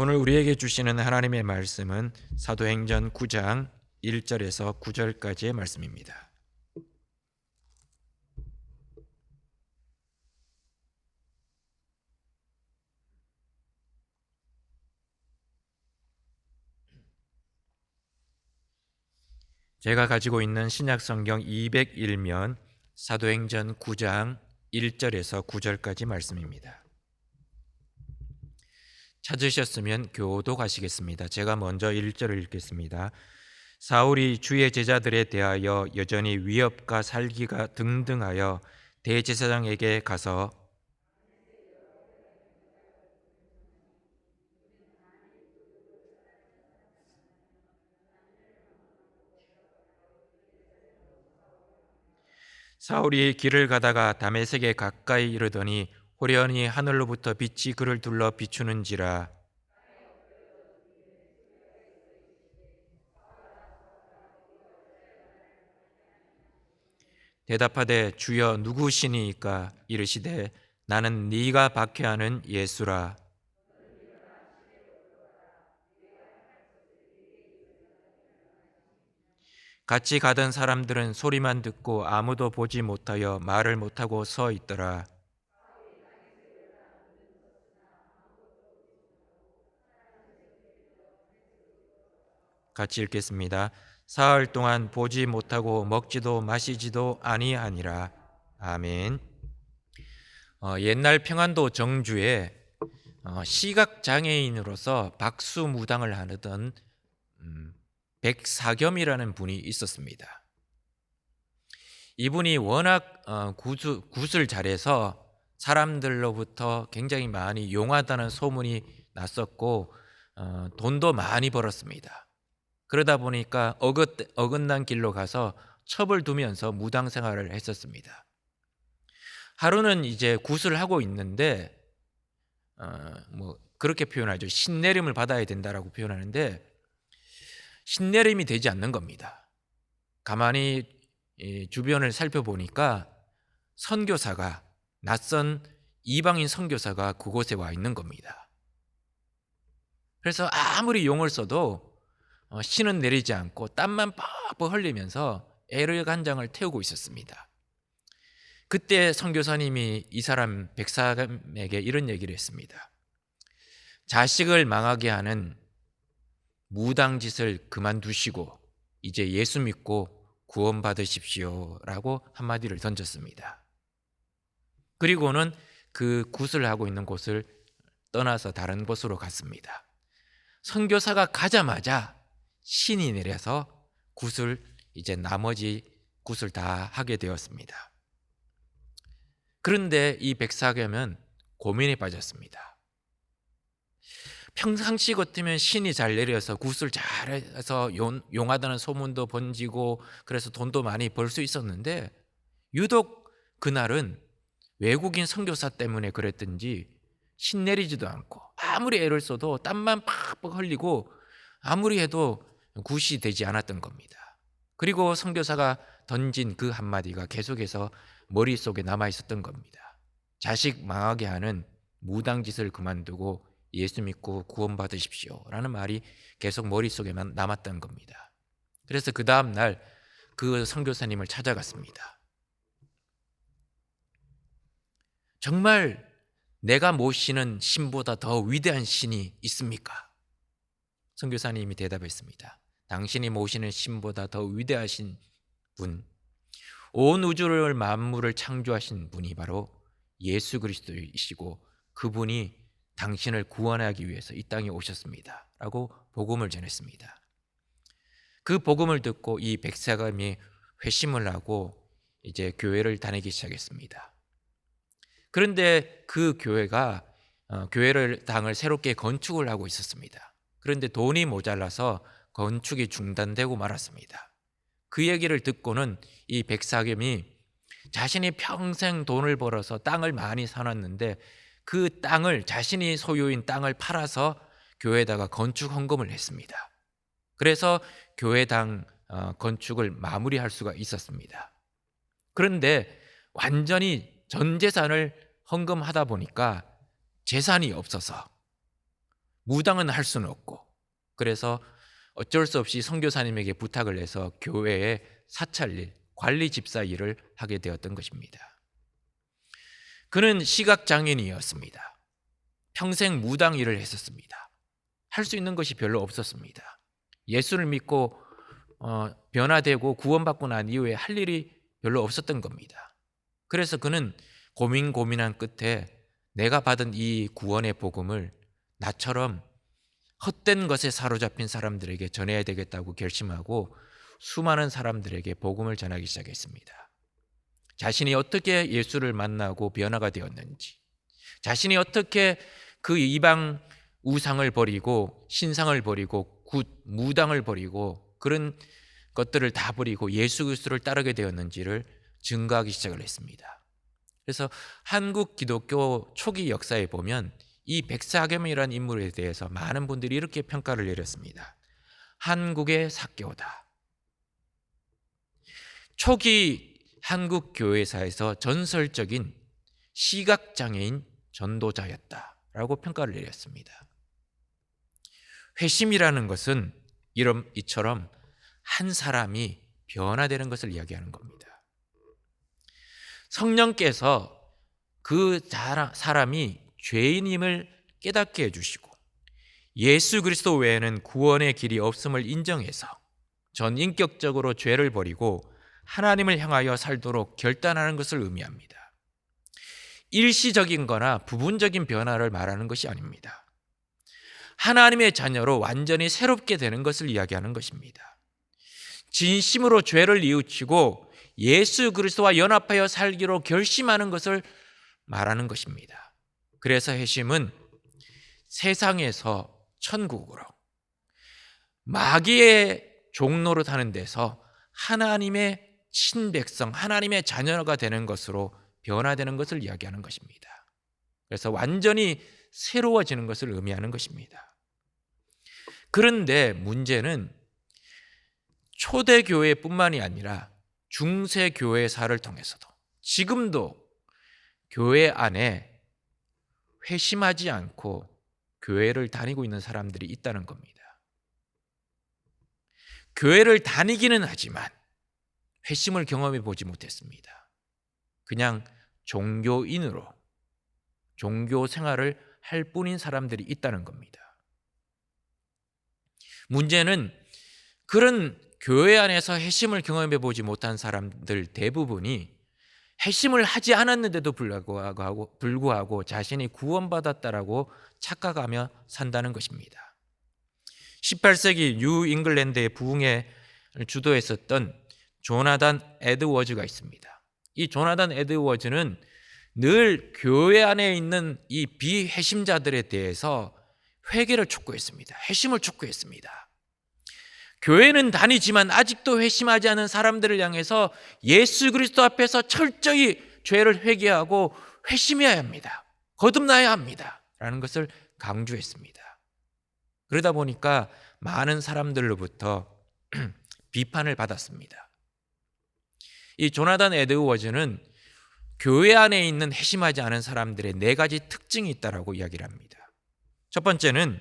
오늘 우리에게 주시는 하나님의 말씀은 사도행전 9장 1절에서 9절까지의 말씀입니다. 제가 가지고 있는 신약성경 201면 사도행전 9장 1절에서 9절까지 말씀입니다. 찾으셨으면 교독하시겠습니다. 제가 먼저 1절을 읽겠습니다. 사울이 주의 제자들에 대하여 여전히 위협과 살기가 등등하여 대제사장에게 가서 사울이 길을 가다가 다메섹에 가까이 이르더니 호련히 하늘로부터 빛이 그를 둘러 비추는지라. 대답하되 주여 누구시니이까? 이르시되 나는 네가 박해하는 예수라. 같이 가던 사람들은 소리만 듣고 아무도 보지 못하여 말을 못하고 서 있더라. 같이 읽겠습니다. 사흘 동안 보지 못하고 먹지도 마시지도 아니하니라. 아멘. 옛날 평안도 정주에 시각 장애인으로서 박수무당을 하던 백사겸이라는 분이 있었습니다. 이분이 워낙 굿을 잘해서 사람들로부터 굉장히 많이 용하다는 소문이 났었고 돈도 많이 벌었습니다. 그러다 보니까 어긋난 길로 가서 첩을 두면서 무당 생활을 했었습니다. 하루는 이제 굿을 하고 있는데 그렇게 표현하죠. 신내림을 받아야 된다라고 표현하는데 신내림이 되지 않는 겁니다. 가만히 주변을 살펴보니까 선교사가, 낯선 이방인 선교사가 그곳에 와 있는 겁니다. 그래서 아무리 용을 써도 신은 내리지 않고 땀만 뻑뻑 흘리면서 에르간장을 태우고 있었습니다. 그때 선교사님이 이 사람 백사람에게 이런 얘기를 했습니다. 자식을 망하게 하는 무당짓을 그만두시고 이제 예수 믿고 구원받으십시오 라고 한마디를 던졌습니다. 그리고는 그 굿을 하고 있는 곳을 떠나서 다른 곳으로 갔습니다. 선교사가 가자마자 신이 내려서 굿을 이제 나머지 굿을 다 하게 되었습니다. 그런데 이 백사겸은 고민에 빠졌습니다. 평상시 같으면 신이 잘 내려서 굿을 잘해서 용하다는 소문도 번지고 그래서 돈도 많이 벌 수 있었는데 유독 그날은 외국인 선교사 때문에 그랬든지 신 내리지도 않고 아무리 애를 써도 땀만 팍팍 흘리고 아무리 해도 굿이 되지 않았던 겁니다. 그리고 선교사가 던진 그 한마디가 계속해서 머릿속에 남아 있었던 겁니다. 자식 망하게 하는 무당짓을 그만두고 예수 믿고 구원받으십시오 라는 말이 계속 머릿속에만 남았던 겁니다. 그래서 그 다음 날 그 선교사님을 찾아갔습니다. 정말 내가 모시는 신보다 더 위대한 신이 있습니까? 선교사님이 대답했습니다. 당신이 모시는 신보다 더 위대하신 분, 온 우주를 만물을 창조하신 분이 바로 예수 그리스도이시고 그분이 당신을 구원하기 위해서 이 땅에 오셨습니다 라고 복음을 전했습니다. 그 복음을 듣고 이 백사감이 회심을 하고 이제 교회를 다니기 시작했습니다. 그런데 그 교회가 당을 새롭게 건축을 하고 있었습니다. 그런데 돈이 모자라서 건축이 중단되고 말았습니다. 그 얘기를 듣고는 이 백사겸이 자신이 평생 돈을 벌어서 땅을 많이 사놨는데 그 땅을 자신이 소유인 땅을 팔아서 교회에다가 건축 헌금을 했습니다. 그래서 교회당 건축을 마무리할 수가 있었습니다. 그런데 완전히 전 재산을 헌금하다 보니까 재산이 없어서 무당은 할 수는 없고, 그래서 어쩔 수 없이 선교사님에게 부탁을 해서 교회의 사찰일, 관리 집사 일을 하게 되었던 것입니다. 그는 시각장애인이었습니다. 평생 무당 일을 했었습니다. 할 수 있는 것이 별로 없었습니다. 예수를 믿고 변화되고 구원받고 난 이후에 할 일이 별로 없었던 겁니다. 그래서 그는 고민한 끝에 내가 받은 이 구원의 복음을 나처럼 헛된 것에 사로잡힌 사람들에게 전해야 되겠다고 결심하고 수많은 사람들에게 복음을 전하기 시작했습니다. 자신이 어떻게 예수를 만나고 변화가 되었는지, 자신이 어떻게 그 이방 우상을 버리고 신상을 버리고 무당을 버리고 그런 것들을 다 버리고 예수 그리스도를 따르게 되었는지를 증거하기 시작을 했습니다. 그래서 한국 기독교 초기 역사에 보면 이 백사겸이라는 인물에 대해서 많은 분들이 이렇게 평가를 내렸습니다. 한국의 사개오다. 초기 한국 교회사에서 전설적인 시각장애인 전도자였다라고 평가를 내렸습니다. 회심이라는 것은 이처럼 한 사람이 변화되는 것을 이야기하는 겁니다. 성령께서 그 사람이 죄인임을 깨닫게 해주시고 예수 그리스도 외에는 구원의 길이 없음을 인정해서 전인격적으로 죄를 버리고 하나님을 향하여 살도록 결단하는 것을 의미합니다. 일시적인 거나 부분적인 변화를 말하는 것이 아닙니다. 하나님의 자녀로 완전히 새롭게 되는 것을 이야기하는 것입니다. 진심으로 죄를 뉘우치고 예수 그리스도와 연합하여 살기로 결심하는 것을 말하는 것입니다. 그래서 회심은 세상에서 천국으로, 마귀의 종로로 타는 데서 하나님의 친백성, 하나님의 자녀가 되는 것으로 변화되는 것을 이야기하는 것입니다. 그래서 완전히 새로워지는 것을 의미하는 것입니다. 그런데 문제는 초대교회뿐만이 아니라 중세교회사를 통해서도 지금도 교회 안에 회심하지 않고 교회를 다니고 있는 사람들이 있다는 겁니다. 교회를 다니기는 하지만 회심을 경험해 보지 못했습니다. 그냥 종교인으로 종교 생활을 할 뿐인 사람들이 있다는 겁니다. 문제는 그런 교회 안에서 회심을 경험해 보지 못한 사람들 대부분이 회심을 하지 않았는데도 불구하고 자신이 구원받았다라고 착각하며 산다는 것입니다. 18세기 뉴 잉글랜드의 부흥에 주도했었던 조나단 에드워즈가 있습니다. 이 조나단 에드워즈는 늘 교회 안에 있는 이 비회심자들에 대해서 회개를 촉구했습니다. 회심을 촉구했습니다. 교회는 다니지만 아직도 회심하지 않은 사람들을 향해서 예수 그리스도 앞에서 철저히 죄를 회개하고 회심해야 합니다. 거듭나야 합니다. 라는 것을 강조했습니다. 그러다 보니까 많은 사람들로부터 비판을 받았습니다. 이 조나단 에드워즈는 교회 안에 있는 회심하지 않은 사람들의 4가지 특징이 있다고 이야기를 합니다. 첫 번째는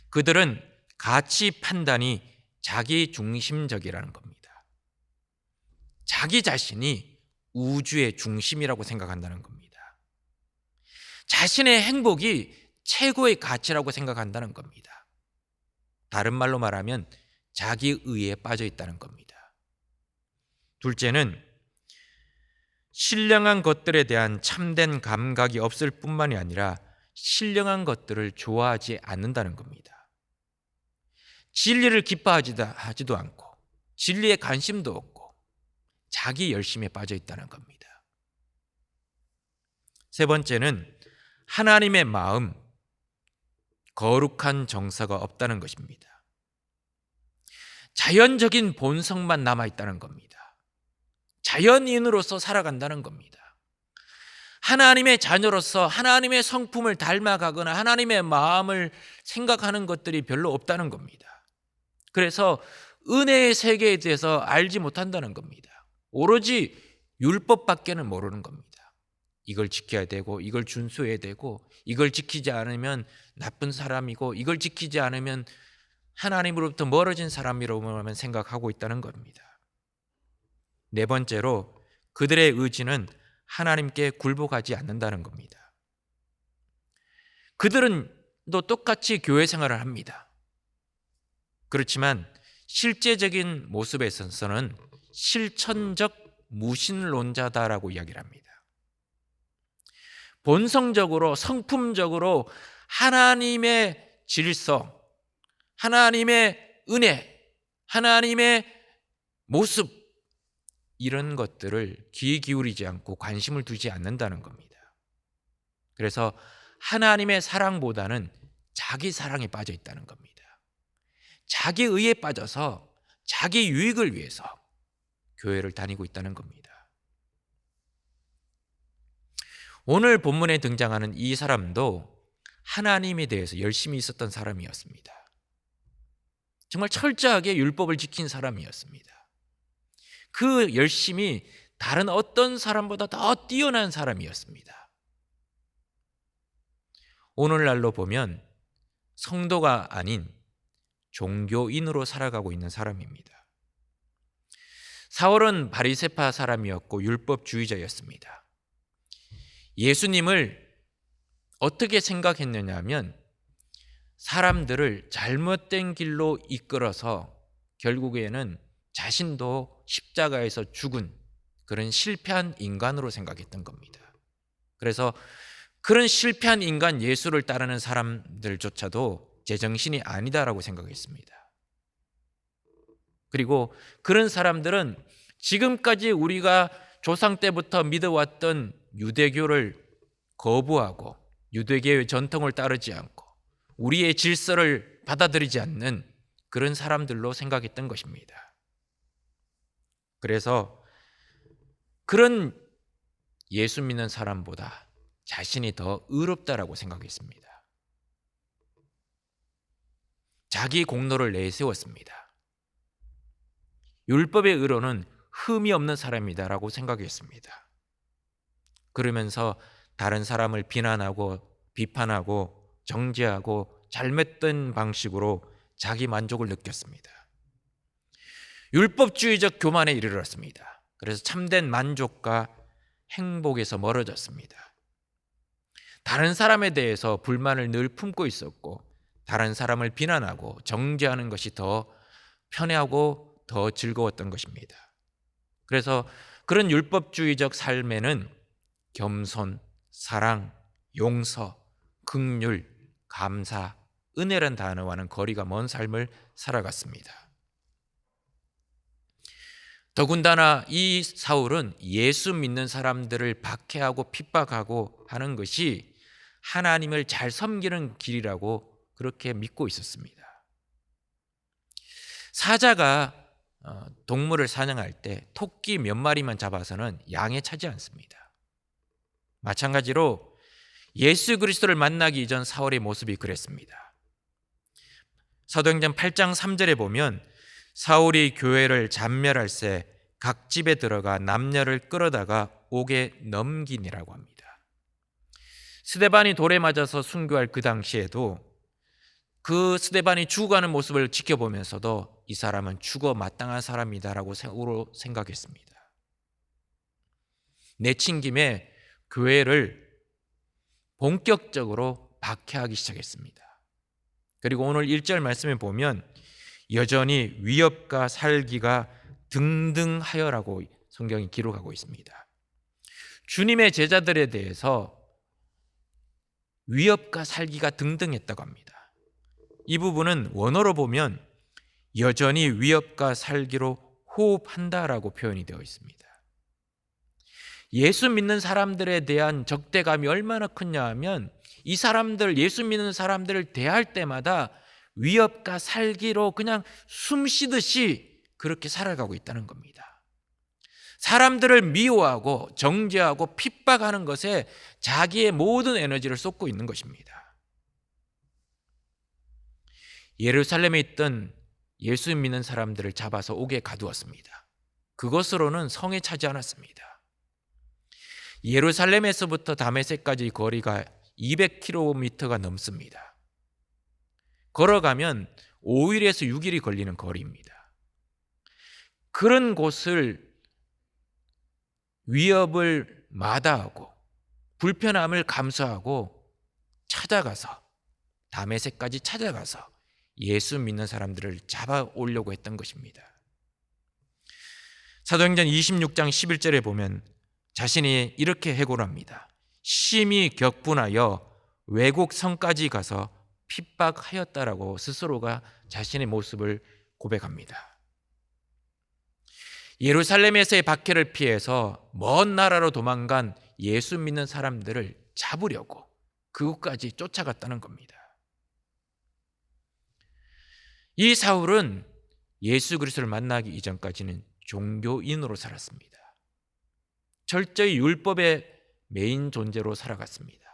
그들은 가치 판단이 자기 중심적이라는 겁니다. 자기 자신이 우주의 중심이라고 생각한다는 겁니다. 자신의 행복이 최고의 가치라고 생각한다는 겁니다. 다른 말로 말하면 자기의에 빠져 있다는 겁니다. 둘째는 신령한 것들에 대한 참된 감각이 없을 뿐만이 아니라 신령한 것들을 좋아하지 않는다는 겁니다. 진리를 기뻐하지도 않고 진리에 관심도 없고 자기 열심에 빠져 있다는 겁니다. 세 번째는 하나님의 마음, 거룩한 정서가 없다는 것입니다. 자연적인 본성만 남아있다는 겁니다. 자연인으로서 살아간다는 겁니다. 하나님의 자녀로서 하나님의 성품을 닮아가거나 하나님의 마음을 생각하는 것들이 별로 없다는 겁니다. 그래서 은혜의 세계에 대해서 알지 못한다는 겁니다. 오로지 율법밖에는 모르는 겁니다. 이걸 지켜야 되고 이걸 준수해야 되고 이걸 지키지 않으면 나쁜 사람이고 이걸 지키지 않으면 하나님으로부터 멀어진 사람이라고만 생각하고 있다는 겁니다. 네 번째로 그들의 의지는 하나님께 굴복하지 않는다는 겁니다. 그들은 또 똑같이 교회 생활을 합니다. 그렇지만 실제적인 모습에 있어서는 실천적 무신론자다라고 이야기를 합니다. 본성적으로 성품적으로 하나님의 질서, 하나님의 은혜, 하나님의 모습 이런 것들을 귀 기울이지 않고 관심을 두지 않는다는 겁니다. 그래서 하나님의 사랑보다는 자기 사랑에 빠져 있다는 겁니다. 자기 의에 빠져서 자기 유익을 위해서 교회를 다니고 있다는 겁니다. 오늘 본문에 등장하는 이 사람도 하나님에 대해서 열심히 있었던 사람이었습니다. 정말 철저하게 율법을 지킨 사람이었습니다. 그 열심이 다른 어떤 사람보다 더 뛰어난 사람이었습니다. 오늘날로 보면 성도가 아닌 종교인으로 살아가고 있는 사람입니다. 사울은 바리새파 사람이었고 율법주의자였습니다. 예수님을 어떻게 생각했느냐 하면 사람들을 잘못된 길로 이끌어서 결국에는 자신도 십자가에서 죽은 그런 실패한 인간으로 생각했던 겁니다. 그래서 그런 실패한 인간 예수를 따르는 사람들조차도 제정신이 아니다라고 생각했습니다. 그리고 그런 사람들은 지금까지 우리가 조상 때부터 믿어왔던 유대교를 거부하고 유대교의 전통을 따르지 않고 우리의 질서를 받아들이지 않는 그런 사람들로 생각했던 것입니다. 그래서 그런 예수 믿는 사람보다 자신이 더 의롭다라고 생각했습니다. 자기 공로를 내세웠습니다. 율법의 의로는 흠이 없는 사람이다라고 생각했습니다. 그러면서 다른 사람을 비난하고 비판하고 정죄하고 잘못된 방식으로 자기 만족을 느꼈습니다. 율법주의적 교만에 이르렀습니다. 그래서 참된 만족과 행복에서 멀어졌습니다. 다른 사람에 대해서 불만을 늘 품고 있었고 다른 사람을 비난하고 정죄하는 것이 더 편해하고 더 즐거웠던 것입니다. 그래서 그런 율법주의적 삶에는 겸손, 사랑, 용서, 긍휼, 감사, 은혜란 단어와는 거리가 먼 삶을 살아갔습니다. 더군다나 이 사울은 예수 믿는 사람들을 박해하고 핍박하고 하는 것이 하나님을 잘 섬기는 길이라고 그렇게 믿고 있었습니다. 사자가 동물을 사냥할 때 토끼 몇 마리만 잡아서는 양에 차지 않습니다. 마찬가지로 예수 그리스도를 만나기 이전 사울의 모습이 그랬습니다. 사도행전 8장 3절에 보면 사울이 교회를 잔멸할 새 각 집에 들어가 남녀를 끌어다가 옥에 넘기니라고 합니다. 스데반이 돌에 맞아서 순교할 그 당시에도 그 스데반이 죽어가는 모습을 지켜보면서도 이 사람은 죽어 마땅한 사람이다라고 생각했습니다. 내친 김에 교회를 본격적으로 박해하기 시작했습니다. 그리고 오늘 1절 말씀에 보면 여전히 위협과 살기가 등등하여라고 성경이 기록하고 있습니다. 주님의 제자들에 대해서 위협과 살기가 등등했다고 합니다. 이 부분은 원어로 보면 여전히 위협과 살기로 호흡한다라고 표현이 되어 있습니다. 예수 믿는 사람들에 대한 적대감이 얼마나 크냐 하면 이 사람들, 예수 믿는 사람들을 대할 때마다 위협과 살기로 그냥 숨 쉬듯이 그렇게 살아가고 있다는 겁니다. 사람들을 미워하고 정죄하고 핍박하는 것에 자기의 모든 에너지를 쏟고 있는 것입니다. 예루살렘에 있던 예수 믿는 사람들을 잡아서 옥에 가두었습니다. 그것으로는 성에 차지 않았습니다. 예루살렘에서부터 다메섹까지 거리가 200km가 넘습니다. 걸어가면 5일에서 6일이 걸리는 거리입니다. 그런 곳을 위협을 마다하고 불편함을 감수하고 찾아가서 다메섹까지 찾아가서 예수 믿는 사람들을 잡아오려고 했던 것입니다. 사도행전 26장 11절에 보면 자신이 이렇게 해고합니다. 심히 격분하여 외국 성까지 가서 핍박하였다라고 스스로가 자신의 모습을 고백합니다. 예루살렘에서의 박해를 피해서 먼 나라로 도망간 예수 믿는 사람들을 잡으려고 그곳까지 쫓아갔다는 겁니다. 이 사울은 예수 그리스도를 만나기 이전까지는 종교인으로 살았습니다. 철저히 율법의 메인 존재로 살아갔습니다.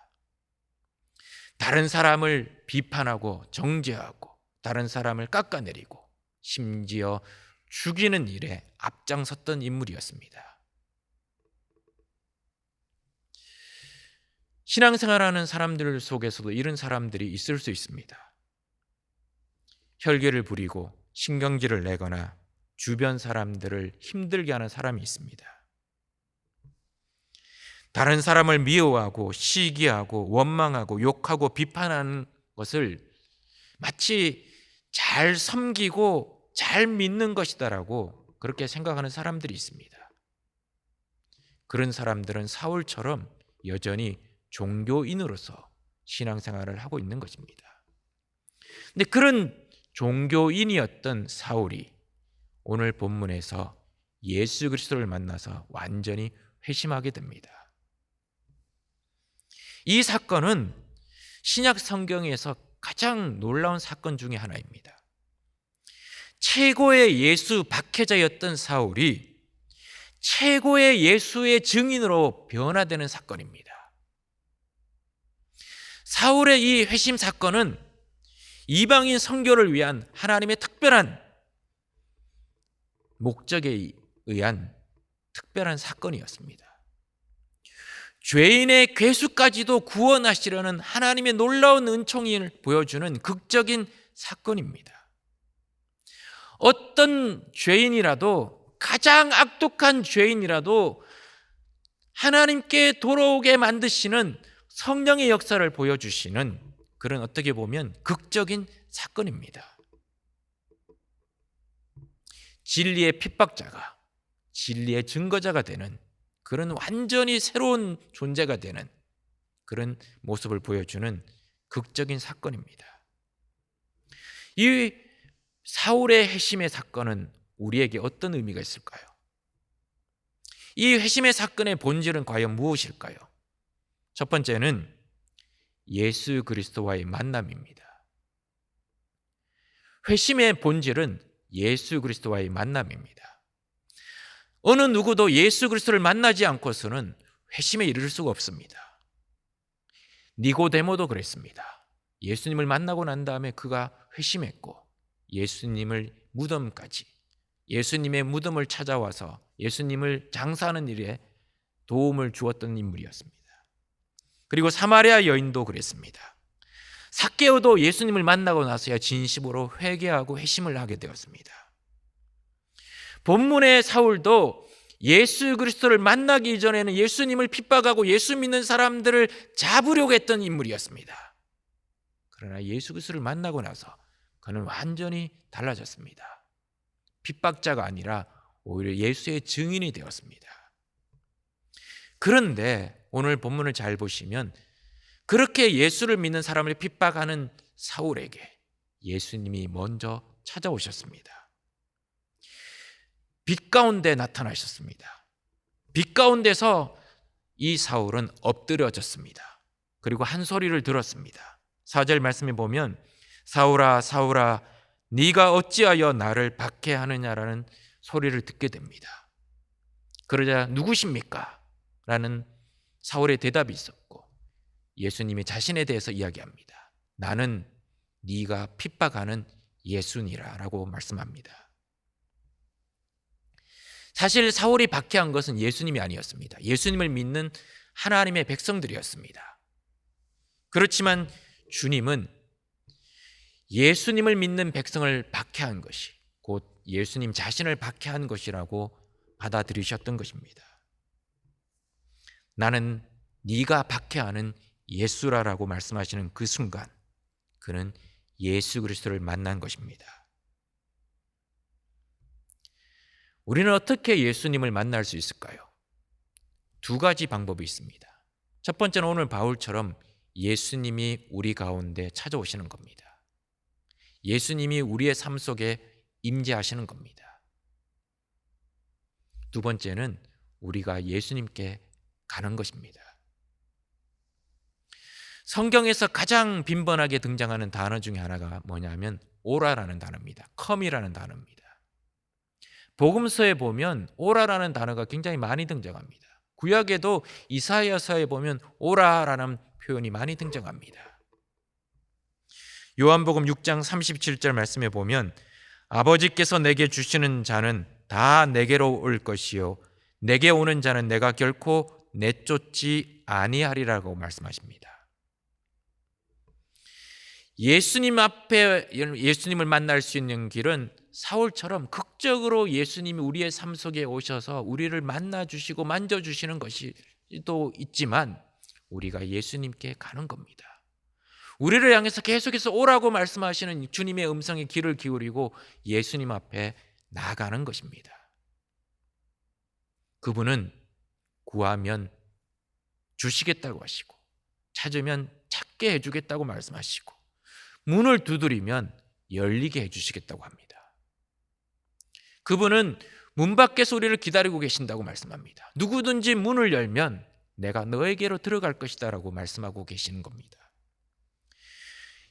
다른 사람을 비판하고 정죄하고 다른 사람을 깎아내리고 심지어 죽이는 일에 앞장섰던 인물이었습니다. 신앙생활하는 사람들 속에서도 이런 사람들이 있을 수 있습니다. 혈기를 부리고 신경질을 내거나 주변 사람들을 힘들게 하는 사람이 있습니다. 다른 사람을 미워하고 시기하고 원망하고 욕하고 비판하는 것을 마치 잘 섬기고 잘 믿는 것이다라고 그렇게 생각하는 사람들이 있습니다. 그런 사람들은 사울처럼 여전히 종교인으로서 신앙생활을 하고 있는 것입니다. 근데 그런 종교인이었던 사울이 오늘 본문에서 예수 그리스도를 만나서 완전히 회심하게 됩니다. 이 사건은 신약 성경에서 가장 놀라운 사건 중에 하나입니다. 최고의 예수 박해자였던 사울이 최고의 예수의 증인으로 변화되는 사건입니다. 사울의 이 회심 사건은 이방인 선교를 위한 하나님의 특별한 목적에 의한 특별한 사건이었습니다. 죄인의 괴수까지도 구원하시려는 하나님의 놀라운 은총을 보여주는 극적인 사건입니다. 어떤 죄인이라도, 가장 악독한 죄인이라도 하나님께 돌아오게 만드시는 성령의 역사를 보여주시는 그런 어떻게 보면 극적인 사건입니다. 진리의 핍박자가 진리의 증거자가 되는 그런 완전히 새로운 존재가 되는 그런 모습을 보여주는 극적인 사건입니다. 이 사울의 회심의 사건은 우리에게 어떤 의미가 있을까요? 이 회심의 사건의 본질은 과연 무엇일까요? 첫 번째는 예수 그리스도와의 만남입니다. 회심의 본질은 예수 그리스도와의 만남입니다. 어느 누구도 예수 그리스도를 만나지 않고서는 회심에 이를 수가 없습니다. 니고데모도 그랬습니다. 예수님을 만나고 난 다음에 그가 회심했고 예수님을 무덤까지, 예수님의 무덤을 찾아와서 예수님을 장사하는 일에 도움을 주었던 인물이었습니다. 그리고 사마리아 여인도 그랬습니다. 삭개오도 예수님을 만나고 나서야 진심으로 회개하고 회심을 하게 되었습니다. 본문의 사울도 예수 그리스도를 만나기 이전에는 예수님을 핍박하고 예수 믿는 사람들을 잡으려고 했던 인물이었습니다. 그러나 예수 그리스도를 만나고 나서 그는 완전히 달라졌습니다. 핍박자가 아니라 오히려 예수의 증인이 되었습니다. 그런데 오늘 본문을 잘 보시면 그렇게 예수를 믿는 사람을 핍박하는 사울에게 예수님이 먼저 찾아오셨습니다. 빛 가운데 나타나셨습니다. 빛 가운데서 이 사울은 엎드려졌습니다. 그리고 한 소리를 들었습니다. 4절 말씀에 보면 사울아 사울아 네가 어찌하여 나를 박해하느냐라는 소리를 듣게 됩니다. 그러자 누구십니까? 라는 사울의 대답이 있었고 예수님이 자신에 대해서 이야기합니다. 나는 네가 핍박하는 예수니라 라고 말씀합니다. 사실 사울이 박해한 것은 예수님이 아니었습니다. 예수님을 믿는 하나님의 백성들이었습니다. 그렇지만 주님은 예수님을 믿는 백성을 박해한 것이 곧 예수님 자신을 박해한 것이라고 받아들이셨던 것입니다. 나는 네가 박해하는 예수라라고 말씀하시는 그 순간 그는 예수 그리스도를 만난 것입니다. 우리는 어떻게 예수님을 만날 수 있을까요? 두 가지 방법이 있습니다. 첫 번째는 오늘 바울처럼 예수님이 우리 가운데 찾아오시는 겁니다. 예수님이 우리의 삶 속에 임재하시는 겁니다. 두 번째는 우리가 예수님께 가는 것입니다. 성경에서 가장 빈번하게 등장하는 단어 중에 하나가 뭐냐면 오라라는 단어입니다. come이라는 단어입니다. 복음서에 보면 오라라는 단어가 굉장히 많이 등장합니다. 구약에도 이사야서에 보면 오라라는 표현이 많이 등장합니다. 요한복음 6장 37절 말씀에 보면 아버지께서 내게 주시는 자는 다 내게로 올 것이요 내게 오는 자는 내가 결코 내쫓지 아니하리라고 말씀하십니다. 예수님 앞에 예수님을 만날 수 있는 길은 사울처럼 극적으로 예수님이 우리의 삶 속에 오셔서 우리를 만나 주시고 만져 주시는 것이 또 있지만 우리가 예수님께 가는 겁니다. 우리를 향해서 계속해서 오라고 말씀하시는 주님의 음성에 귀를 기울이고 예수님 앞에 나가는 것입니다. 그분은 구하면 주시겠다고 하시고 찾으면 찾게 해주겠다고 말씀하시고 문을 두드리면 열리게 해주시겠다고 합니다. 그분은 문 밖에서 우리를 기다리고 계신다고 말씀합니다. 누구든지 문을 열면 내가 너에게로 들어갈 것이다 라고 말씀하고 계시는 겁니다.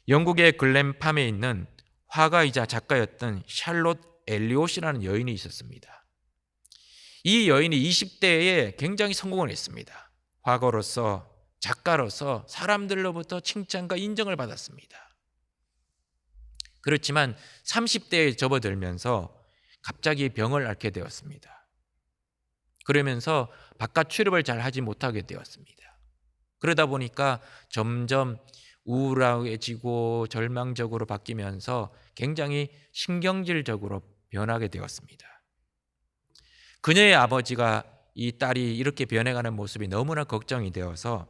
영국의 글램팜에 있는 화가이자 작가였던 샬롯 엘리엇이라는 여인이 있었습니다. 이 여인이 20대에 굉장히 성공을 했습니다. 화가로서 작가로서 사람들로부터 칭찬과 인정을 받았습니다. 그렇지만 30대에 접어들면서 갑자기 병을 앓게 되었습니다. 그러면서 바깥 출입을 잘 하지 못하게 되었습니다. 그러다 보니까 점점 우울해지고 절망적으로 바뀌면서 굉장히 신경질적으로 변하게 되었습니다. 그녀의 아버지가 이 딸이 이렇게 변해가는 모습이 너무나 걱정이 되어서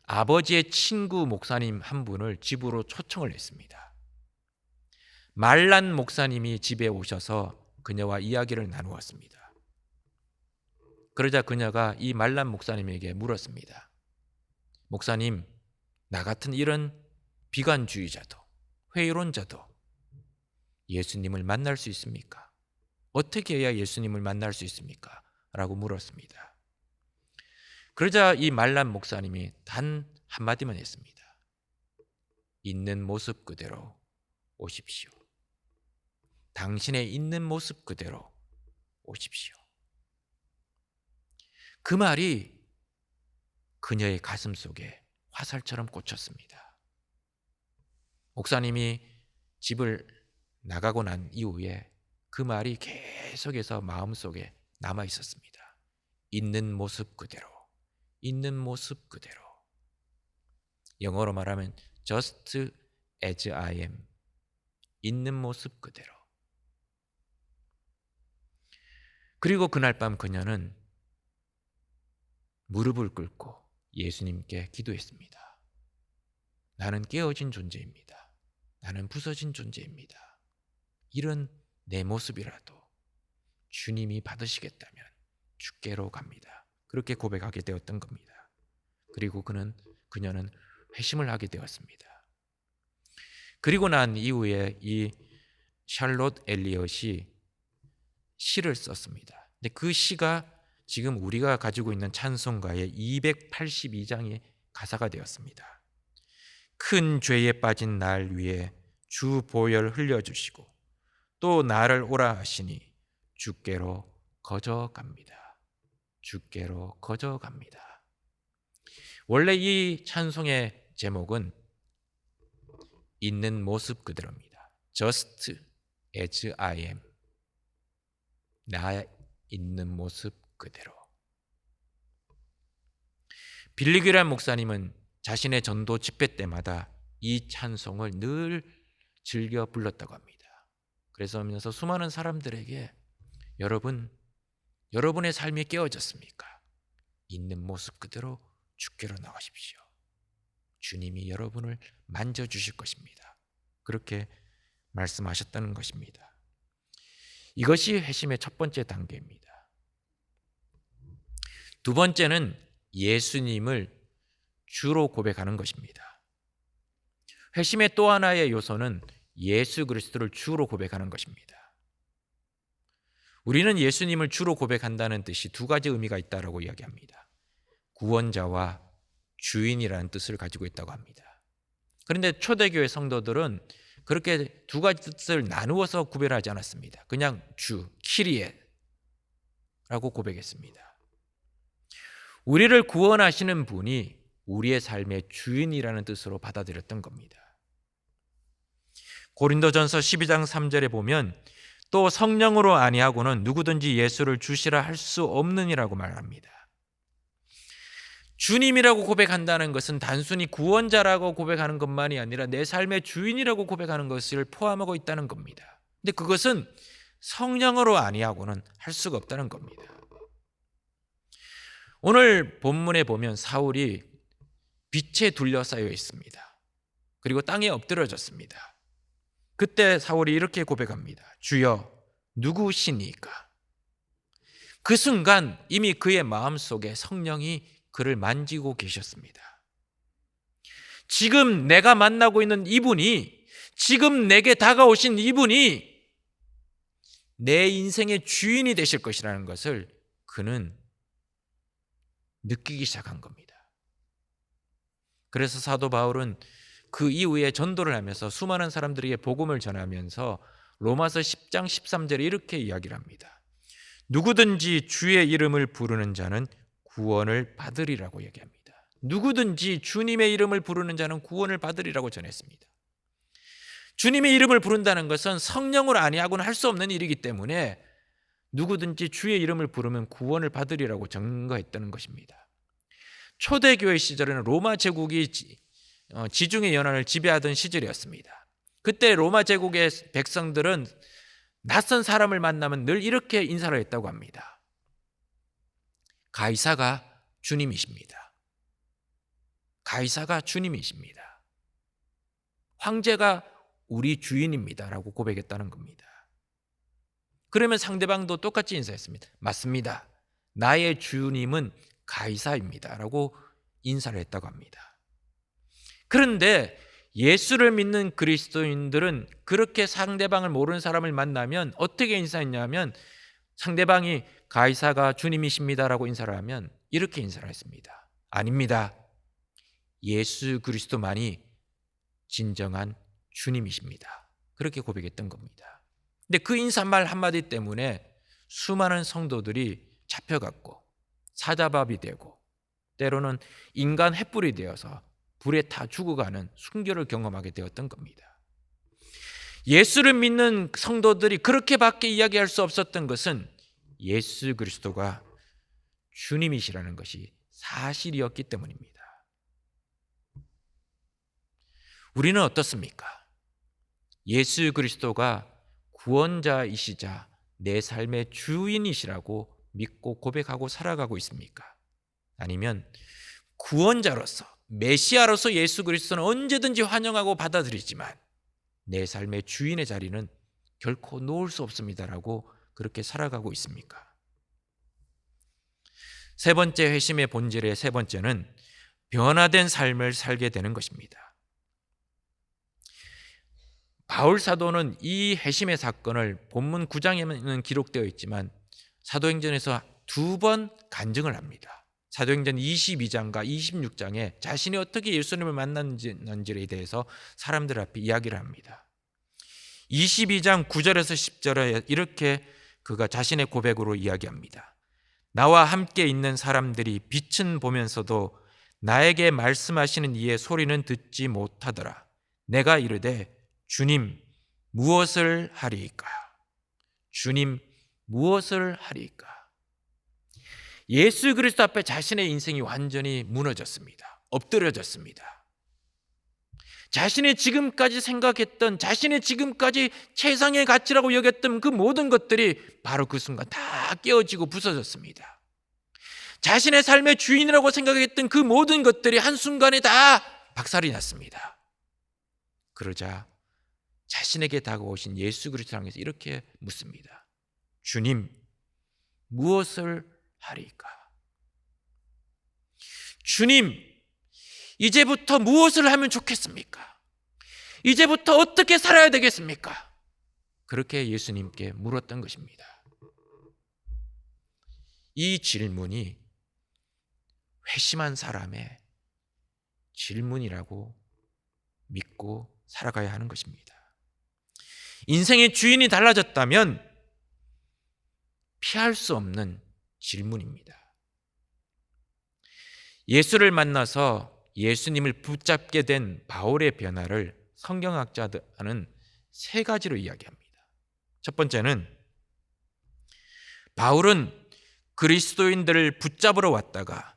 아버지의 친구 목사님 한 분을 집으로 초청을 했습니다. 말란 목사님이 집에 오셔서 그녀와 이야기를 나누었습니다. 그러자 그녀가 이 말란 목사님에게 물었습니다. 목사님, 나 같은 이런 비관주의자도 회의론자도 예수님을 만날 수 있습니까? 어떻게 해야 예수님을 만날 수 있습니까? 라고 물었습니다. 그러자 이 말란 목사님이 단 한마디만 했습니다. 있는 모습 그대로 오십시오. 당신의 있는 모습 그대로 오십시오. 그 말이 그녀의 가슴 속에 화살처럼 꽂혔습니다. 목사님이 집을 나가고 난 이후에 그 말이 계속해서 마음속에 남아 있었습니다. 있는 모습 그대로, 있는 모습 그대로. 영어로 말하면 just as I am. 있는 모습 그대로. 그리고 그날 밤 그녀는 무릎을 꿇고 예수님께 기도했습니다. 나는 깨어진 존재입니다. 나는 부서진 존재입니다. 이런 내 모습이라도 주님이 받으시겠다면 주께로 갑니다. 그렇게 고백하게 되었던 겁니다. 그리고 그녀는 회심을 하게 되었습니다. 그리고 난 이후에 이 샬롯 엘리엇이 시를 썼습니다. 근데 그 시가 지금 우리가 가지고 있는 찬송가의 282장의 가사가 되었습니다. 큰 죄에 빠진 날 위해 주 보혈 흘려주시고 또 나를 오라 하시니 주께로 거저갑니다. 주께로 거저갑니다. 원래 이 찬송의 제목은 있는 모습 그대로입니다. Just as I am. 나 있는 모습 그대로. 빌리그람 목사님은 자신의 전도 집회 때마다 이 찬송을 늘 즐겨 불렀다고 합니다. 그래서 하면서 수많은 사람들에게 여러분의 삶이 깨어졌습니까? 있는 모습 그대로 주께로 나가십시오. 주님이 여러분을 만져주실 것입니다. 그렇게 말씀하셨다는 것입니다. 이것이 회심의 첫 번째 단계입니다. 두 번째는 예수님을 주로 고백하는 것입니다. 회심의 또 하나의 요소는 예수 그리스도를 주로 고백하는 것입니다. 우리는 예수님을 주로 고백한다는 뜻이 두 가지 의미가 있다고 이야기합니다. 구원자와 주인이라는 뜻을 가지고 있다고 합니다. 그런데 초대교회 성도들은 그렇게 두 가지 뜻을 나누어서 구별하지 않았습니다. 그냥 주, 키리에라고 고백했습니다. 우리를 구원하시는 분이 우리의 삶의 주인이라는 뜻으로 받아들였던 겁니다. 고린도전서 12장 3절에 보면 또 성령으로 아니하고는 누구든지 예수를 주시라 할 수 없느니라고 말합니다. 주님이라고 고백한다는 것은 단순히 구원자라고 고백하는 것만이 아니라 내 삶의 주인이라고 고백하는 것을 포함하고 있다는 겁니다. 근데 그것은 성령으로 아니하고는 할 수가 없다는 겁니다. 오늘 본문에 보면 사울이 빛에 둘러싸여 있습니다. 그리고 땅에 엎드려졌습니다. 그때 사울이 이렇게 고백합니다. 주여, 누구시니까? 그 순간 이미 그의 마음속에 성령이 그를 만지고 계셨습니다. 지금 내가 만나고 있는 이분이, 지금 내게 다가오신 이분이 내 인생의 주인이 되실 것이라는 것을 그는 느끼기 시작한 겁니다. 그래서 사도 바울은 그 이후에 전도를 하면서 수많은 사람들에게 복음을 전하면서 로마서 10장 13절에 이렇게 이야기를 합니다. 누구든지 주의 이름을 부르는 자는 구원을 받으리라고 얘기합니다. 누구든지 주님의 이름을 부르는 자는 구원을 받으리라고 전했습니다. 주님의 이름을 부른다는 것은 성령으로 아니하고는 할 수 없는 일이기 때문에 누구든지 주의 이름을 부르면 구원을 받으리라고 증거했다는 것입니다. 초대교회 시절에는 로마 제국이 지중해 연안을 지배하던 시절이었습니다. 그때 로마 제국의 백성들은 낯선 사람을 만나면 늘 이렇게 인사를 했다고 합니다. 가이사가 주님이십니다. 가이사가 주님이십니다. 황제가 우리 주인입니다 라고 고백했다는 겁니다. 그러면 상대방도 똑같이 인사했습니다. 맞습니다. 나의 주님은 가이사입니다 라고 인사를 했다고 합니다. 그런데 예수를 믿는 그리스도인들은 그렇게 상대방을 모르는 사람을 만나면 어떻게 인사했냐면 상대방이 가이사가 주님이십니다라고 인사를 하면 이렇게 인사를 했습니다. 아닙니다. 예수 그리스도만이 진정한 주님이십니다. 그렇게 고백했던 겁니다. 근데 그 인사말 한마디 때문에 수많은 성도들이 잡혀갔고 사자밥이 되고 때로는 인간 횃불이 되어서 불에 타 죽어가는 순교를 경험하게 되었던 겁니다. 예수를 믿는 성도들이 그렇게밖에 이야기할 수 없었던 것은 예수 그리스도가 주님이시라는 것이 사실이었기 때문입니다. 우리는 어떻습니까? 예수 그리스도가 구원자이시자 내 삶의 주인이시라고 믿고 고백하고 살아가고 있습니까? 아니면 구원자로서 메시아로서 예수 그리스도는 언제든지 환영하고 받아들이지만 내 삶의 주인의 자리는 결코 놓을 수 없습니다라고 그렇게 살아가고 있습니까? 세 번째 회심의 본질의 세 번째는 변화된 삶을 살게 되는 것입니다. 바울 사도는 이 회심의 사건을 본문 9장에는 기록되어 있지만 사도행전에서 두 번 간증을 합니다. 사도행전 22장과 26장에 자신이 어떻게 예수님을 만났는지에 대해서 사람들 앞에 이야기를 합니다. 22장 9절에서 10절에 이렇게 그가 자신의 고백으로 이야기합니다. 나와 함께 있는 사람들이 빛은 보면서도 나에게 말씀하시는 이의 소리는 듣지 못하더라. 내가 이르되 주님 무엇을 하리이까? 주님 무엇을 하리이까? 예수 그리스도 앞에 자신의 인생이 완전히 무너졌습니다. 엎드려졌습니다. 자신의 지금까지 생각했던, 자신의 지금까지 최상의 가치라고 여겼던 그 모든 것들이 바로 그 순간 다 깨어지고 부서졌습니다. 자신의 삶의 주인이라고 생각했던 그 모든 것들이 한순간에 다 박살이 났습니다. 그러자 자신에게 다가오신 예수 그리스도를 향해서 이렇게 묻습니다. 주님, 무엇을 하리까? 주님, 이제부터 무엇을 하면 좋겠습니까? 이제부터 어떻게 살아야 되겠습니까? 그렇게 예수님께 물었던 것입니다. 이 질문이 회심한 사람의 질문이라고 믿고 살아가야 하는 것입니다. 인생의 주인이 달라졌다면 피할 수 없는 질문입니다. 예수를 만나서 예수님을 붙잡게 된 바울의 변화를 성경학자들은 세 가지로 이야기합니다. 첫 번째는 바울은 그리스도인들을 붙잡으러 왔다가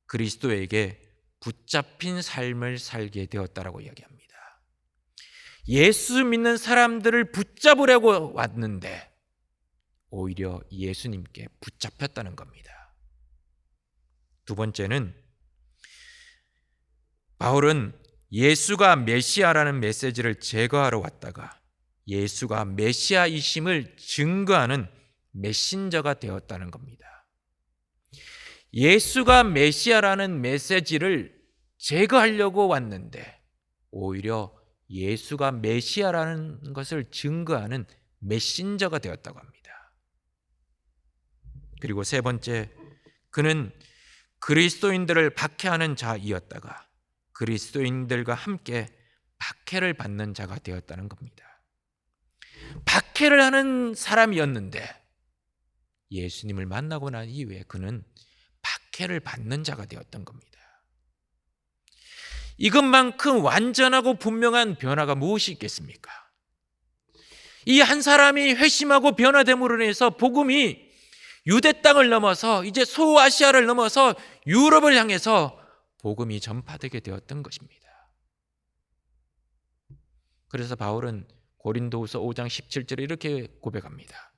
그리스도에게 붙잡힌 삶을 살게 되었다라고 이야기합니다. 예수 믿는 사람들을 붙잡으려고 왔는데 오히려 예수님께 붙잡혔다는 겁니다. 두 번째는 바울은 예수가 메시아라는 메시지를 제거하러 왔다가 예수가 메시아이심을 증거하는 메신저가 되었다는 겁니다. 예수가 메시아라는 메시지를 제거하려고 왔는데 오히려 예수가 메시아라는 것을 증거하는 메신저가 되었다고 합니다. 그리고 세 번째, 그는 그리스도인들을 박해하는 자이었다가 그리스도인들과 함께 박해를 받는 자가 되었다는 겁니다. 박해를 하는 사람이었는데 예수님을 만나고 난 이후에 그는 박해를 받는 자가 되었던 겁니다. 이것만큼 완전하고 분명한 변화가 무엇이 있겠습니까? 이 한 사람이 회심하고 변화됨으로 인해서 복음이 유대 땅을 넘어서 이제 소아시아를 넘어서 유럽을 향해서 복음이 전파되게 되었던 것입니다. 그래서 바울은 고린도후서 5장 17절에 이렇게 고백합니다.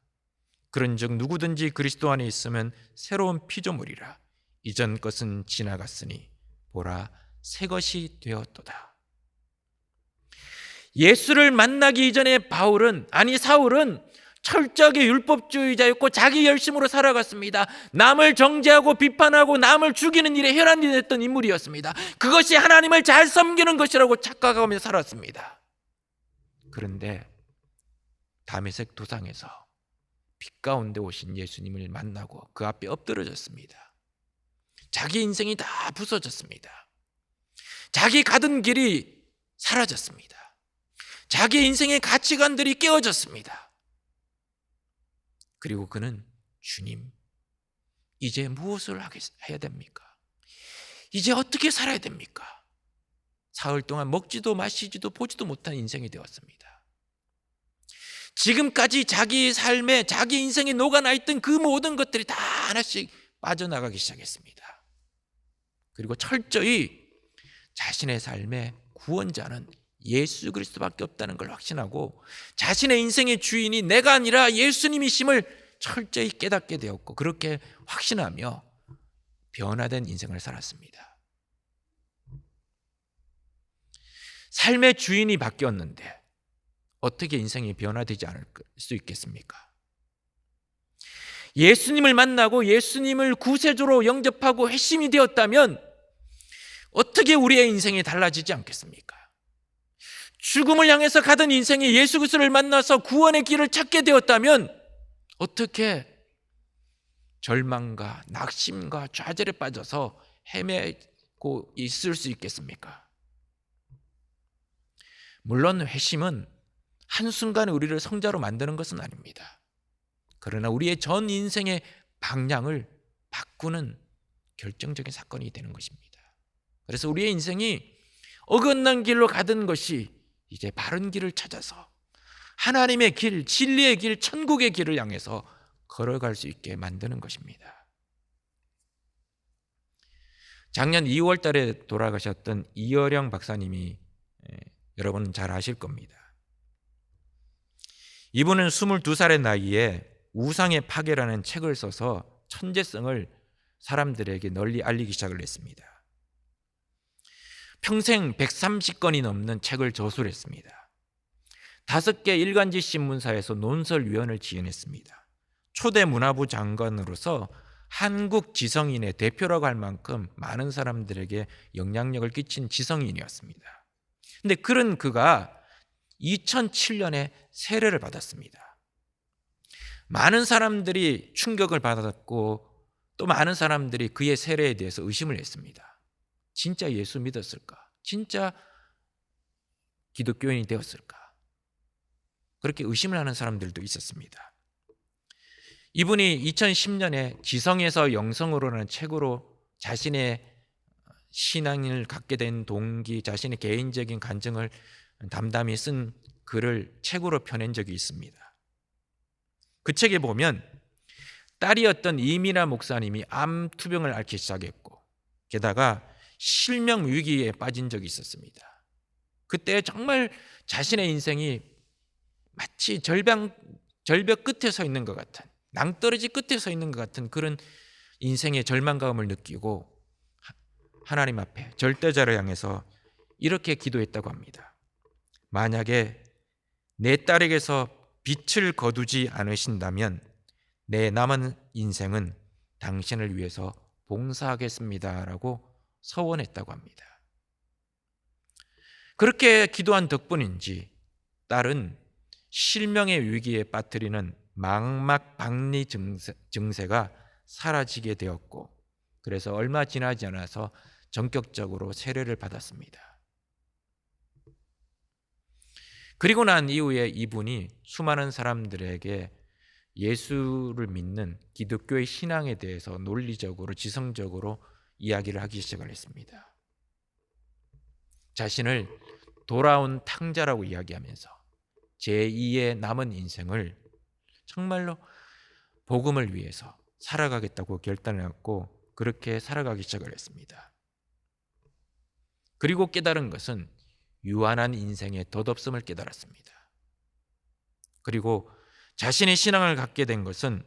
그런즉 누구든지 그리스도 안에 있으면 새로운 피조물이라. 이전 것은 지나갔으니 보라 새 것이 되었도다. 예수를 만나기 이전에 사울은 철저하게 율법주의자였고 자기 열심으로 살아갔습니다. 남을 정죄하고 비판하고 남을 죽이는 일에 혈안이 됐던 인물이었습니다. 그것이 하나님을 잘 섬기는 것이라고 착각하며 살았습니다. 그런데 다메섹 도상에서 빛 가운데 오신 예수님을 만나고 그 앞에 엎드러졌습니다. 자기 인생이 다 부서졌습니다. 자기 가던 길이 사라졌습니다. 자기 인생의 가치관들이 깨어졌습니다. 그리고 그는 주님, 이제 무엇을 해야 됩니까? 이제 어떻게 살아야 됩니까? 사흘 동안 먹지도 마시지도 보지도 못한 인생이 되었습니다. 지금까지 자기 삶에 자기 인생에 녹아나 있던 그 모든 것들이 다 하나씩 빠져나가기 시작했습니다. 그리고 철저히 자신의 삶의 구원자는 예수 그리스도밖에 없다는 걸 확신하고 자신의 인생의 주인이 내가 아니라 예수님이심을 철저히 깨닫게 되었고 그렇게 확신하며 변화된 인생을 살았습니다. 삶의 주인이 바뀌었는데 어떻게 인생이 변화되지 않을 수 있겠습니까? 예수님을 만나고 예수님을 구세주로 영접하고 회심이 되었다면 어떻게 우리의 인생이 달라지지 않겠습니까? 죽음을 향해서 가던 인생이 예수 그리스도를 만나서 구원의 길을 찾게 되었다면 어떻게 절망과 낙심과 좌절에 빠져서 헤매고 있을 수 있겠습니까? 물론 회심은 한순간에 우리를 성자로 만드는 것은 아닙니다. 그러나 우리의 전 인생의 방향을 바꾸는 결정적인 사건이 되는 것입니다. 그래서 우리의 인생이 어긋난 길로 가던 것이 이제 바른 길을 찾아서 하나님의 길, 진리의 길, 천국의 길을 향해서 걸어갈 수 있게 만드는 것입니다. 작년 2월 달에 돌아가셨던 이어령 박사님이 여러분 잘 아실 겁니다. 이분은 22살의 나이에 우상의 파괴라는 책을 써서 천재성을 사람들에게 널리 알리기 시작을 했습니다. 평생 130권이 넘는 책을 저술했습니다. 5개 일간지 신문사에서 논설위원을 지원했습니다. 초대 문화부 장관으로서 한국 지성인의 대표라고 할 만큼 많은 사람들에게 영향력을 끼친 지성인이었습니다. 근데 그런 그가 2007년에 세례를 받았습니다. 많은 사람들이 충격을 받았고 또 많은 사람들이 그의 세례에 대해서 의심을 했습니다. 진짜 예수 믿었을까? 진짜 기독교인이 되었을까? 그렇게 의심을 하는 사람들도 있었습니다. 이분이 2010년에 지성에서 영성으로라는 책으로 자신의 신앙을 갖게 된 동기, 자신의 개인적인 간증을 담담히 쓴 글을 책으로 펴낸 적이 있습니다. 그 책에 보면 딸이었던 이민아 목사님이 암 투병을 앓기 시작했고 게다가 실명 위기에 빠진 적이 있었습니다. 그때 정말 자신의 인생이 마치 절벽 끝에 서 있는 것 같은, 낭떠러지 끝에 서 있는 것 같은 그런 인생의 절망감을 느끼고 하나님 앞에 절대자를 향해서 이렇게 기도했다고 합니다. 만약에 내 딸에게서 빛을 거두지 않으신다면 내 남은 인생은 당신을 위해서 봉사하겠습니다라고 서원했다고 합니다. 그렇게 기도한 덕분인지 딸은 실명의 위기에 빠뜨리는 망막박리 증세가 사라지게 되었고 그래서 얼마 지나지 않아서 전격적으로 세례를 받았습니다. 그리고 난 이후에 이분이 수많은 사람들에게 예수를 믿는 기독교의 신앙에 대해서 논리적으로 지성적으로 이야기를 하기 시작을 했습니다. 자신을 돌아온 탕자라고 이야기하면서 제2의 남은 인생을 정말로 복음을 위해서 살아가겠다고 결단했고 그렇게 살아가기 시작을 했습니다. 그리고 깨달은 것은 유한한 인생의 덧없음을 깨달았습니다. 그리고 자신의 신앙을 갖게 된 것은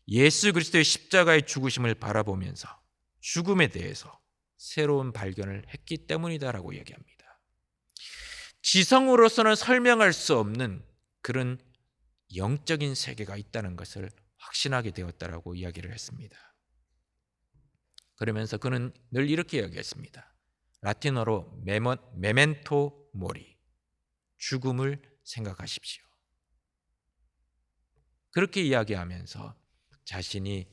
예수 그리스도의 십자가의 죽으심을 바라보면서 죽음에 대해서 새로운 발견을 했기 때문이다라고 얘기합니다. 지성으로서는 설명할 수 없는 그런 영적인 세계가 있다는 것을 확신하게 되었다라고 이야기를 했습니다. 그러면서 그는 늘 이렇게 이야기했습니다. 라틴어로 메멘토 모리, 죽음을 생각하십시오. 그렇게 이야기하면서 자신이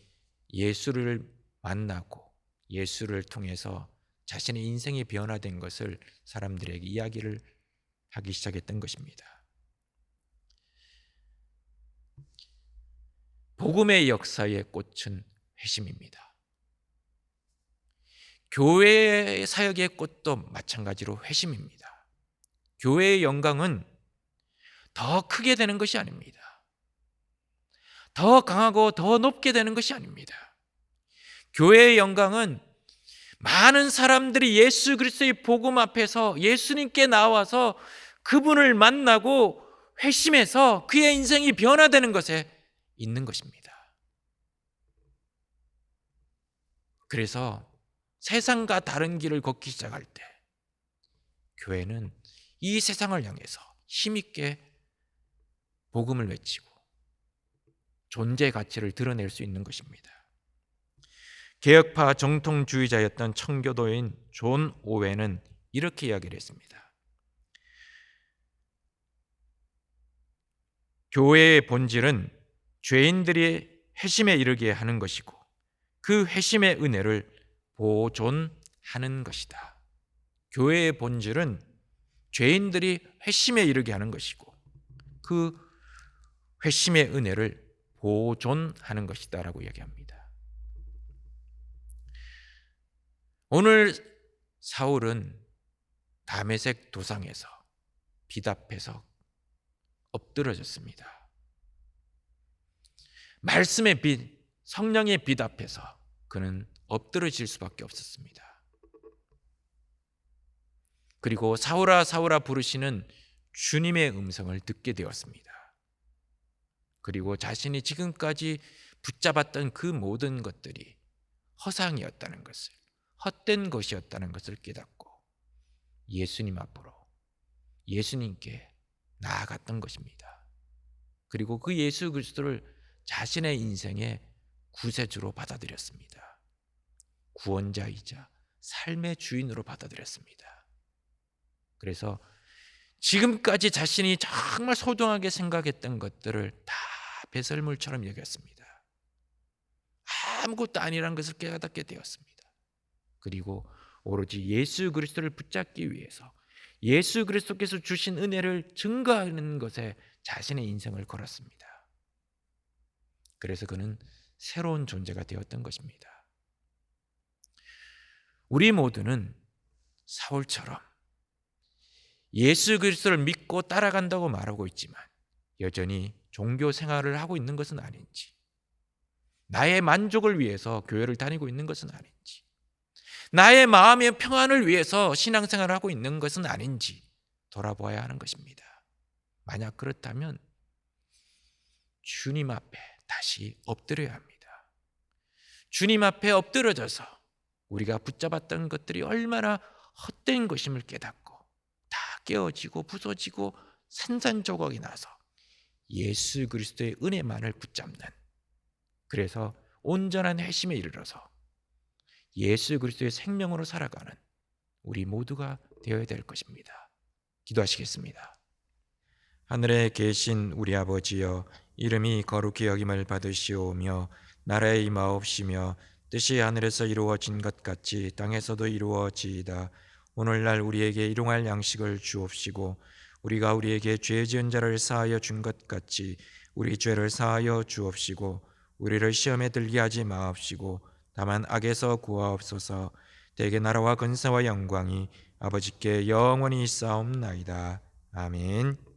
예수를 만나고 예수를 통해서 자신의 인생이 변화된 것을 사람들에게 이야기를 하기 시작했던 것입니다. 복음의 역사의 꽃은 회심입니다. 교회 사역의 꽃도 마찬가지로 회심입니다. 교회의 영광은 더 크게 되는 것이 아닙니다. 더 강하고 더 높게 되는 것이 아닙니다. 교회의 영광은 많은 사람들이 예수 그리스도의 복음 앞에서 예수님께 나와서 그분을 만나고 회심해서 그의 인생이 변화되는 것에 있는 것입니다. 그래서 세상과 다른 길을 걷기 시작할 때 교회는 이 세상을 향해서 힘있게 복음을 외치고 존재 가치를 드러낼 수 있는 것입니다. 개혁파 정통주의자였던 청교도인 존 오웬은 이렇게 이야기를 했습니다. 교회의 본질은 죄인들이 회심에 이르게 하는 것이고 그 회심의 은혜를 보존하는 것이다. 교회의 본질은 죄인들이 회심에 이르게 하는 것이고 그 회심의 은혜를 보존하는 것이다 라고 이야기합니다. 오늘 사울은 다메섹 도상에서 비답해서 엎드러졌습니다. 말씀의 빛, 성령의 빛 앞에서 그는 엎드러질 수밖에 없었습니다. 그리고 사울아 사울아 부르시는 주님의 음성을 듣게 되었습니다. 그리고 자신이 지금까지 붙잡았던 그 모든 것들이 허상이었다는 것을, 헛된 것이었다는 것을 깨닫고 예수님 앞으로, 예수님께 나아갔던 것입니다. 그리고 그 예수 그리스도를 자신의 인생의 구세주로 받아들였습니다. 구원자이자 삶의 주인으로 받아들였습니다. 그래서 지금까지 자신이 정말 소중하게 생각했던 것들을 다 배설물처럼 여겼습니다. 아무것도 아니라는 것을 깨닫게 되었습니다. 그리고 오로지 예수 그리스도를 붙잡기 위해서 예수 그리스도께서 주신 은혜를 증거하는 것에 자신의 인생을 걸었습니다. 그래서 그는 새로운 존재가 되었던 것입니다. 우리 모두는 사울처럼 예수 그리스도를 믿고 따라간다고 말하고 있지만 여전히 종교 생활을 하고 있는 것은 아닌지, 나의 만족을 위해서 교회를 다니고 있는 것은 아닌지, 나의 마음의 평안을 위해서 신앙생활을 하고 있는 것은 아닌지 돌아보아야 하는 것입니다. 만약 그렇다면 주님 앞에 다시 엎드려야 합니다. 주님 앞에 엎드려져서 우리가 붙잡았던 것들이 얼마나 헛된 것임을 깨닫고 다 깨어지고 부서지고 산산조각이 나서 예수 그리스도의 은혜만을 붙잡는, 그래서 온전한 회심에 이르러서 예수 그리스도의 생명으로 살아가는 우리 모두가 되어야 될 것입니다. 기도하시겠습니다. 하늘에 계신 우리 아버지여, 이름이 거룩히 여김을 받으시오며 나라의 임하옵시며 뜻이 하늘에서 이루어진 것 같이 땅에서도 이루어지이다. 오늘날 우리에게 일용할 양식을 주옵시고 우리가 우리에게 죄 지은 자를 사하여 준 것 같이 우리 죄를 사하여 주옵시고 우리를 시험에 들게 하지 마옵시고 다만 악에서 구하옵소서. 대개 나라와 근세와 영광이 아버지께 영원히 있사옵나이다. 아멘.